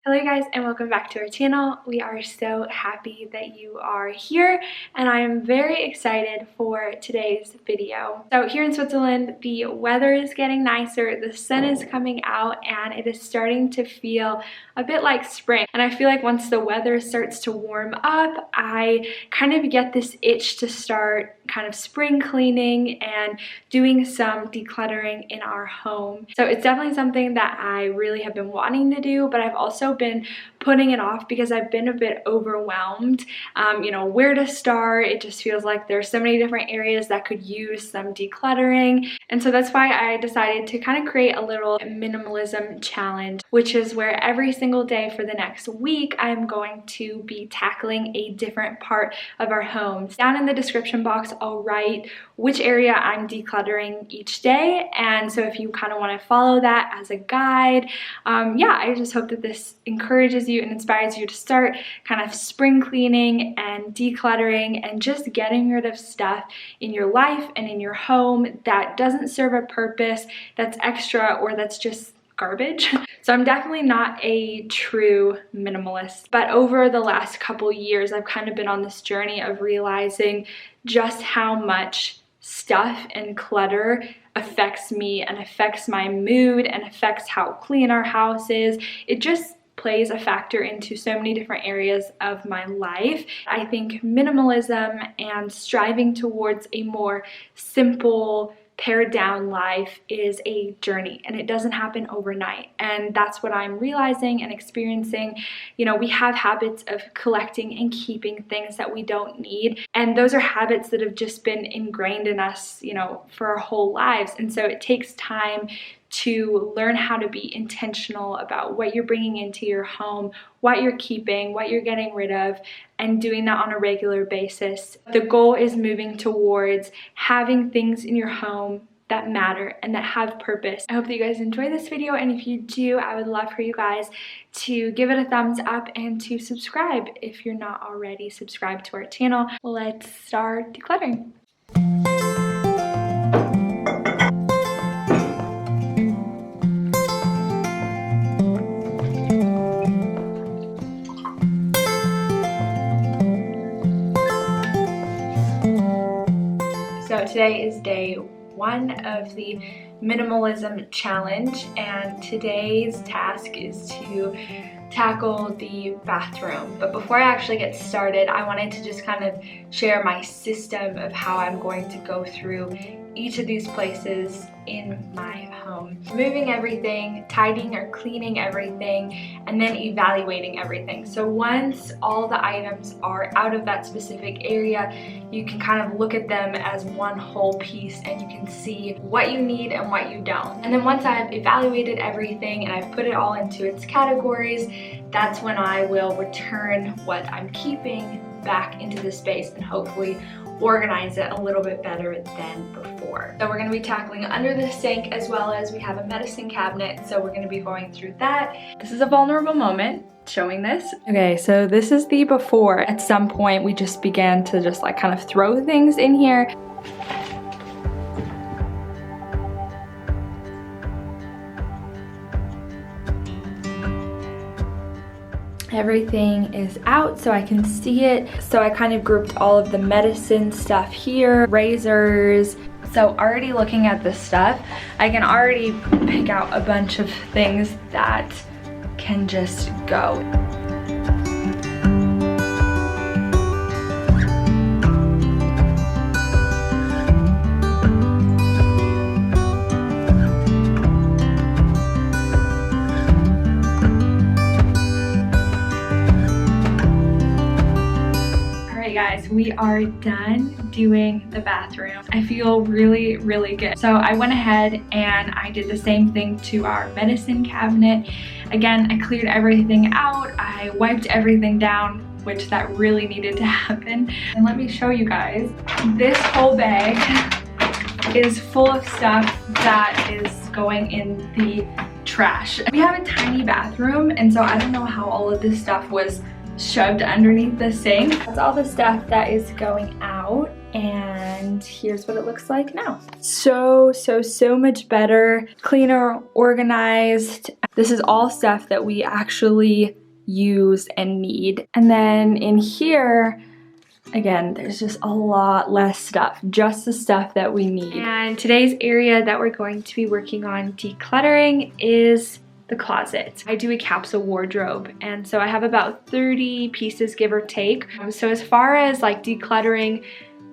Hello guys, and welcome back to our channel. We are so happy that you are here, and I am very excited for today's video. So here in Switzerland, the weather is getting nicer, the sun is coming out, and it is starting to feel a bit like spring. And I feel like once the weather starts to warm up, I kind of get this itch to start kind of spring cleaning and doing some decluttering in our home. So it's definitely something that I really have been wanting to do, but I've also been putting it off because I've been a bit overwhelmed. Where to start? It just feels like there's so many different areas that could use some decluttering. And so that's why I decided to kind of create a little minimalism challenge, which is where every single day for the next week, I'm going to be tackling a different part of our homes. Down in the description box, I'll write which area I'm decluttering each day. And so if you kind of want to follow that as a guide, I just hope that this encourages you and inspires you to start kind of spring cleaning and decluttering and just getting rid of stuff in your life and in your home that doesn't serve a purpose, that's extra, or that's just garbage. So I'm definitely not a true minimalist, but over the last couple years, I've kind of been on this journey of realizing just how much stuff and clutter affects me and affects my mood and affects how clean our house is. It just plays a factor into so many different areas of my life. I think minimalism and striving towards a more simple, pared down life is a journey, and it doesn't happen overnight. And that's what I'm realizing and experiencing. We have habits of collecting and keeping things that we don't need, and those are habits that have just been ingrained in us, for our whole lives. And so it takes time to learn how to be intentional about what you're bringing into your home, what you're keeping, what you're getting rid of, and doing that on a regular basis. The goal is moving towards having things in your home that matter and that have purpose. I hope that you guys enjoy this video, and if you do, I would love for you guys to give it a thumbs up and to subscribe if you're not already subscribed to our channel. Let's start decluttering. So today is day one of the minimalism challenge, and today's task is to tackle the bathroom. But before I actually get started, I wanted to just kind of share my system of how I'm going to go through each of these places in my home. Moving everything, tidying or cleaning everything, and then evaluating everything. So once all the items are out of that specific area, you can kind of look at them as one whole piece, and you can see what you need and what you don't. And then once I've evaluated everything and I've put it all into its categories, that's when I will return what I'm keeping back into the space and hopefully organize it a little bit better than before. So we're going to be tackling under the sink, as well as we have a medicine cabinet, so we're going to be going through that. This is a vulnerable moment showing this. Okay, so this is the before. At some point we just began to just kind of throw things in here. Everything is out so I can see it. So I kind of grouped all of the medicine stuff here, razors. So already looking at this stuff, I can already pick out a bunch of things that can just go. Guys, we are done doing the bathroom. I feel really, really good. So I went ahead and I did the same thing to our medicine cabinet. Again, I cleared everything out. I wiped everything down, which that really needed to happen. And let me show you guys. This whole bag is full of stuff that is going in the trash. We have a tiny bathroom, and so I don't know how all of this stuff was shoved underneath the sink. That's all the stuff that is going out. and here's what it looks like now. So much better, cleaner, organized. This is all stuff that we actually use and need. And then in here, again, there's just a lot less stuff, just the stuff that we need. And today's area that we're going to be working on decluttering is the closet. I do a capsule wardrobe, and so I have about 30 pieces, give or take. So as far as like decluttering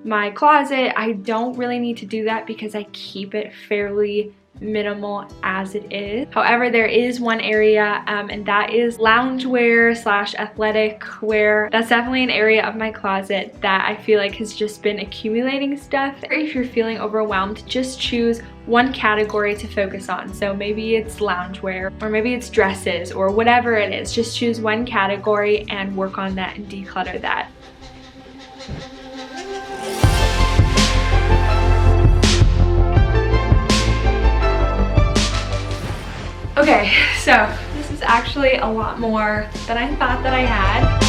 my closet, I don't really need to do that because I keep it fairly minimal as it is. However, there is one area and that is loungewear / athletic wear. That's definitely an area of my closet that I feel like has just been accumulating stuff. If you're feeling overwhelmed, just choose one category to focus on. So maybe it's loungewear, or maybe it's dresses, or whatever it is. Just choose one category and work on that and declutter that. Okay, so this is actually a lot more than I thought that I had.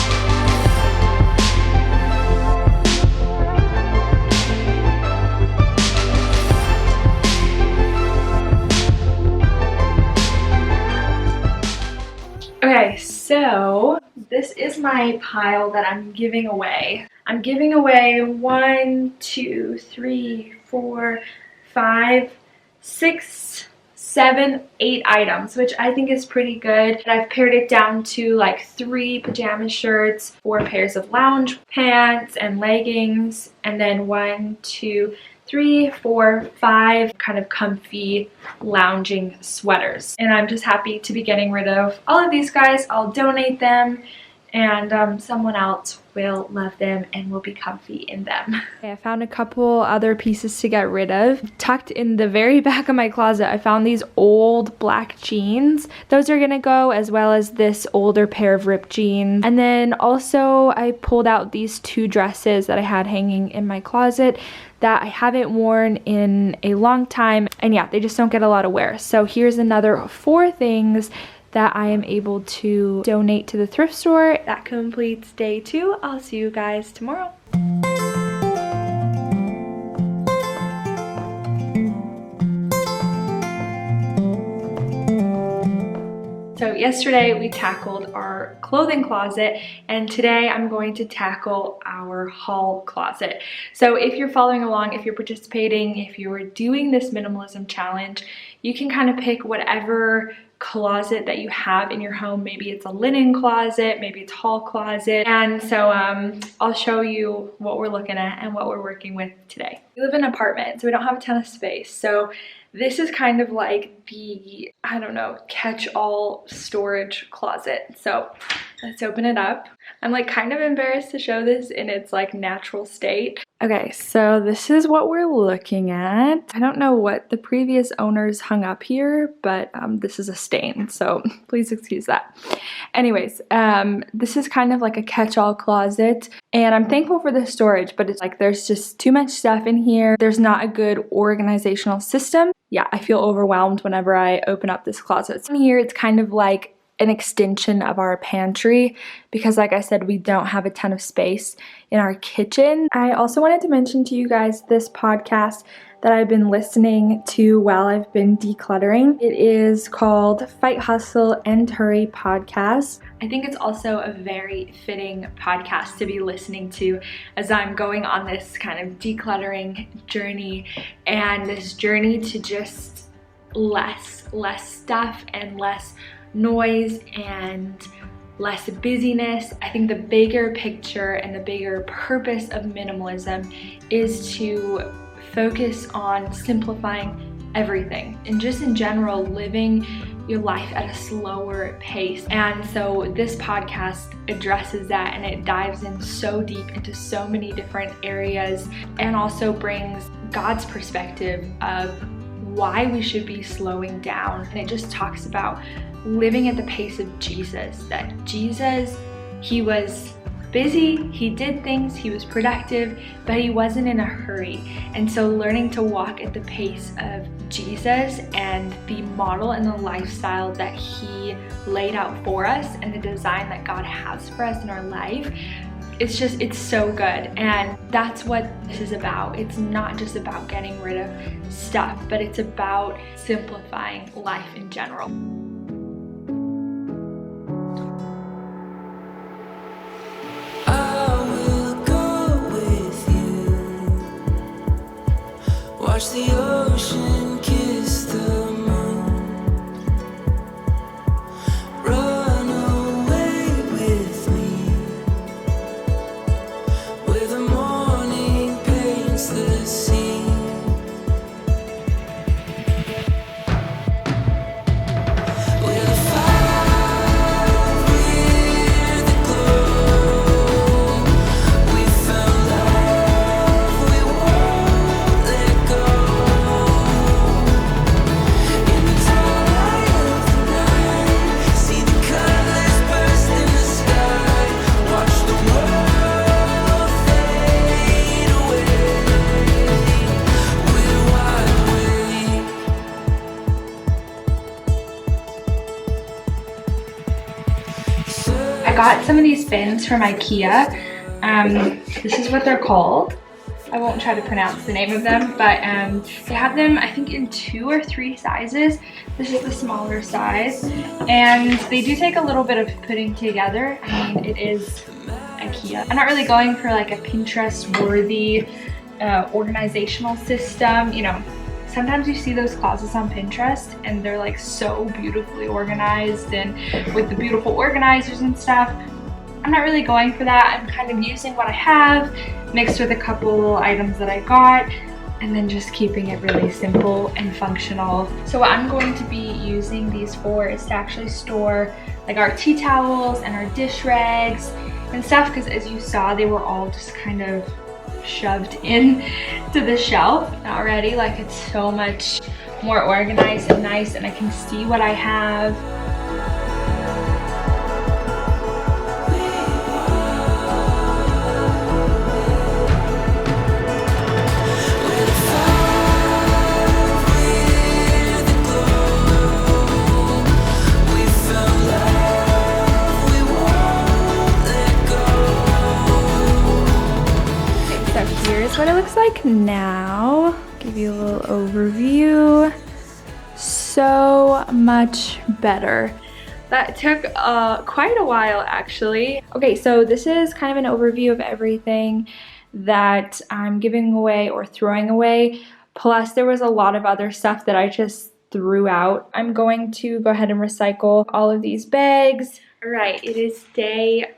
Okay, so this is my pile that I'm giving away. I'm giving away 1, 2, 3, 4, 5, 6, 7, 8 items, which I think is pretty good. And I've pared it down to like 3 pajama shirts, 4 pairs of lounge pants and leggings, and then 1, 2, 3, 4, 5 kind of comfy lounging sweaters. And I'm just happy to be getting rid of all of these guys. I'll donate them, and someone else will love them and will be comfy in them. Okay, I found a couple other pieces to get rid of. Tucked in the very back of my closet, I found these old black jeans. Those are gonna go, as well as this older pair of ripped jeans. And then also I pulled out these 2 dresses that I had hanging in my closet that I haven't worn in a long time. And yeah, they just don't get a lot of wear. So here's another 4 things that I am able to donate to the thrift store. That completes day 2. I'll see you guys tomorrow. So yesterday we tackled our clothing closet, and today I'm going to tackle our haul closet. So if you're following along, if you're participating, if you're doing this minimalism challenge, you can kind of pick whatever closet that you have in your home. Maybe it's a linen closet, maybe it's haul closet. And so I'll show you what we're looking at and what we're working with today. We live in an apartment, so we don't have a ton of space. So this is kind of like the, I don't know, catch-all storage closet. So let's open it up. I'm like kind of embarrassed to show this in its like natural state. Okay, so this is what we're looking at. I don't know what the previous owners hung up here, but this is a stain, so please excuse that. Anyways, this is kind of like a catch-all closet, and I'm thankful for the storage, but it's like there's just too much stuff in here. There's not a good organizational system. Yeah, I feel overwhelmed whenever I open up this closet. So in here, it's kind of like an extension of our pantry because, like I said, we don't have a ton of space in our kitchen. I also wanted to mention to you guys this podcast that I've been listening to while I've been decluttering. It is called Fight, Hustle, and Hurry podcast. I think it's also a very fitting podcast to be listening to as I'm going on this kind of decluttering journey, and this journey to just less stuff and less noise and less busyness. I think the bigger picture and the bigger purpose of minimalism is to focus on simplifying everything and just in general living your life at a slower pace. And so this podcast addresses that, and it dives in so deep into so many different areas, and also brings God's perspective of why we should be slowing down. And it just talks about living at the pace of Jesus, that Jesus, he was busy, he did things, he was productive, but he wasn't in a hurry. And so learning to walk at the pace of Jesus and the model and the lifestyle that he laid out for us and the design that God has for us in our life. It's so good, and that's what this is about. It's not just about getting rid of stuff, but it's about simplifying life in general. I will go with you. Watch the ocean kiss the moon. Run away with me. Where the morning paints the sea. Where the fire, we're the glow. We found love, we won't let go. In the twilight of the night, see the colors burst in the sky. Watch the world fade away. We're wide awake. I got some of these bins from IKEA. This is what they're called. I won't try to pronounce the name of them, but they have them, I think, in 2 or 3 sizes. This is the smaller size, and they do take a little bit of putting together. I mean, it is IKEA. I'm not really going for like a Pinterest-worthy organizational system. You know, sometimes you see those closets on Pinterest and they're like so beautifully organized and with the beautiful organizers and stuff. I'm not really going for that. I'm kind of using what I have mixed with a couple little items that I got, and then just keeping it really simple and functional. So what I'm going to be using these for is to actually store like our tea towels and our dish rags and stuff, because as you saw, they were all just kind of shoved in to the shelf. And already, like, it's so much more organized and nice, and I can see what I have. Here's what it looks like now. Give you a little overview. So much better. That took quite a while, actually. Okay, so this is kind of an overview of everything that I'm giving away or throwing away. Plus, there was a lot of other stuff that I just threw out. I'm going to go ahead and recycle all of these bags. All right, it is day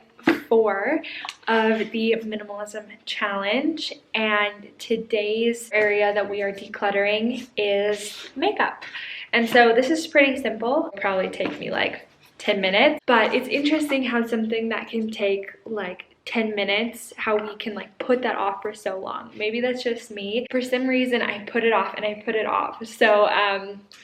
4 of the minimalism challenge, and today's area that we are decluttering is makeup. And so this is pretty simple. It'll probably take me like 10 minutes, but it's interesting how something that can take like 10 minutes, how we can like put that off for so long. Maybe that's just me. For some reason, I put it off and I put it off. So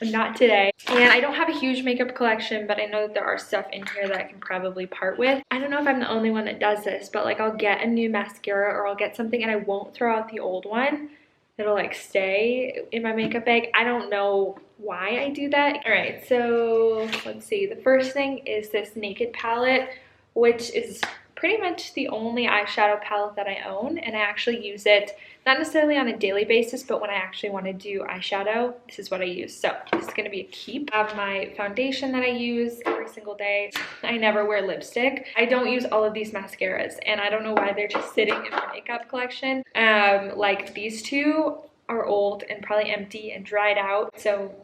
not today. And I don't have a huge makeup collection, but I know that there are stuff in here that I can probably part with. I don't know if I'm the only one that does this, but like I'll get a new mascara or I'll get something and I won't throw out the old one. It'll like stay in my makeup bag. I don't know why I do that. All right, so let's see. The first thing is this Naked palette, which is pretty much the only eyeshadow palette that I own, and I actually use it not necessarily on a daily basis, but when I actually want to do eyeshadow, this is what I use. So this is going to be a keep. I have my foundation that I use every single day. I never wear lipstick. I don't use all of these mascaras, and I don't know why they're just sitting in my makeup collection. Like these two are old and probably empty and dried out, so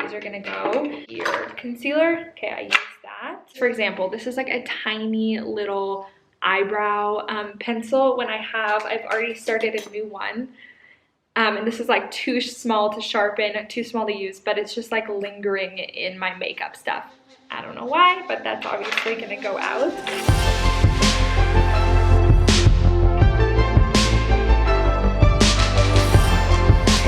these are gonna go here. Concealer, okay, I use that. For example, this is like a tiny little eyebrow pencil. I've already started a new one, and this is like too small to sharpen, too small to use, but it's just like lingering in my makeup stuff. I don't know why, but that's obviously gonna go out.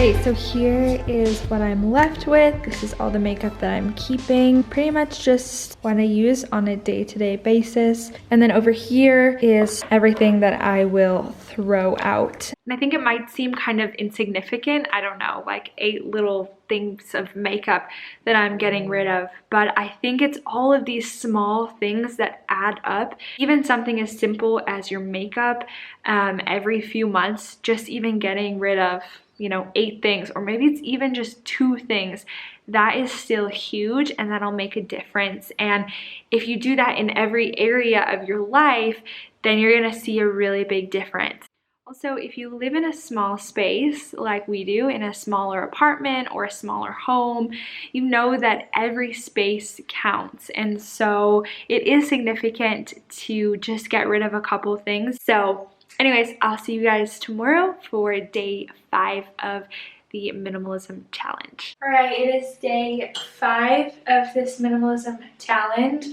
Okay, so here is what I'm left with. This is all the makeup that I'm keeping. Pretty much just what I use on a day-to-day basis. And then over here is everything that I will throw out. And I think it might seem kind of insignificant. I don't know, like 8 little things of makeup that I'm getting rid of. But I think it's all of these small things that add up. Even something as simple as your makeup every few months, just even getting rid of, you know, 8 things, or maybe it's even just 2 things, that is still huge, and that'll make a difference. And if you do that in every area of your life, then you're gonna see a really big difference. Also, if you live in a small space like we do, in a smaller apartment or a smaller home, you know that every space counts. And so it is significant to just get rid of a couple things. So anyways, I'll see you guys tomorrow for day 5 of the minimalism challenge. All right, it is day 5 of this minimalism challenge,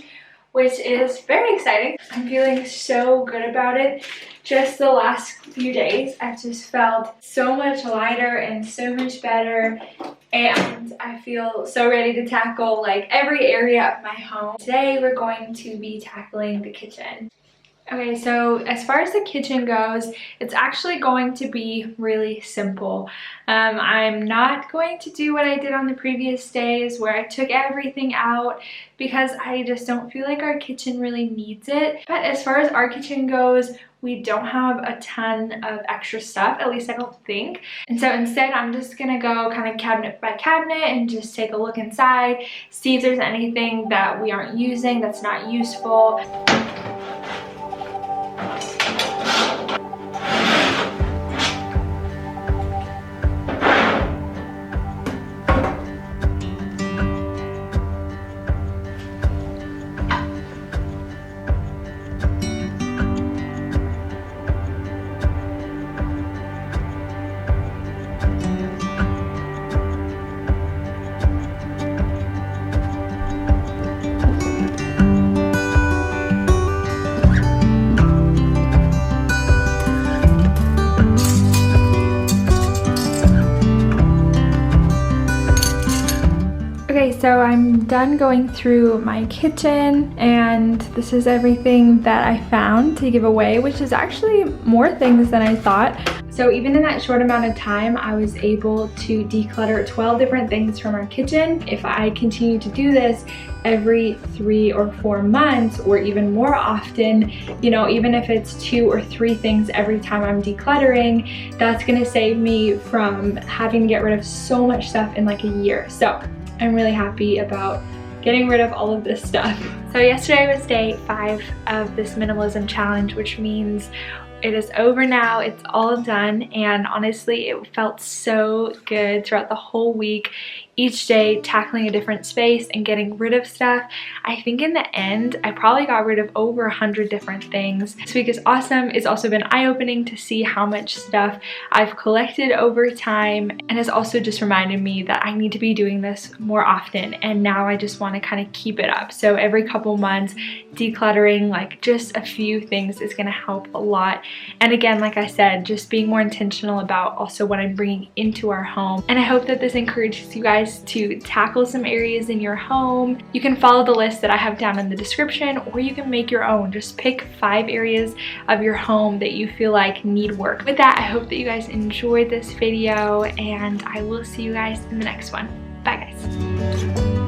which is very exciting. I'm feeling so good about it. Just the last few days, I've just felt so much lighter and so much better. And I feel so ready to tackle like every area of my home. Today, we're going to be tackling the kitchen. Okay, so as far as the kitchen goes, it's actually going to be really simple. I'm not going to do what I did on the previous days where I took everything out because I just don't feel like our kitchen really needs it. But as far as our kitchen goes, we don't have a ton of extra stuff, at least I don't think. And so instead, I'm just gonna go kind of cabinet by cabinet and just take a look inside, see if there's anything that we aren't using that's not useful. Okay, so I'm done going through my kitchen, and this is everything that I found to give away, which is actually more things than I thought. So even in that short amount of time, I was able to declutter 12 different things from our kitchen. If I continue to do this every 3 or 4 months, or even more often, you know, even if it's 2 or 3 things every time I'm decluttering, that's gonna save me from having to get rid of so much stuff in like a year. So I'm really happy about getting rid of all of this stuff. So yesterday was day 5 of this minimalism challenge, which means it is over now, it's all done, and honestly it felt so good throughout the whole week, each day tackling a different space and getting rid of stuff. I think in the end I probably got rid of over 100 different things. This week is awesome. It's also been eye-opening to see how much stuff I've collected over time, and has also just reminded me that I need to be doing this more often, and now I just want to kind of keep it up. So every couple months decluttering like just a few things is going to help a lot. And again, like I said, just being more intentional about also what I'm bringing into our home. And I hope that this encourages you guys to tackle some areas in your home. You can follow the list that I have down in the description, or you can make your own. Just pick 5 areas of your home that you feel like need work. With that, I hope that you guys enjoyed this video, and I will see you guys in the next one. Bye guys.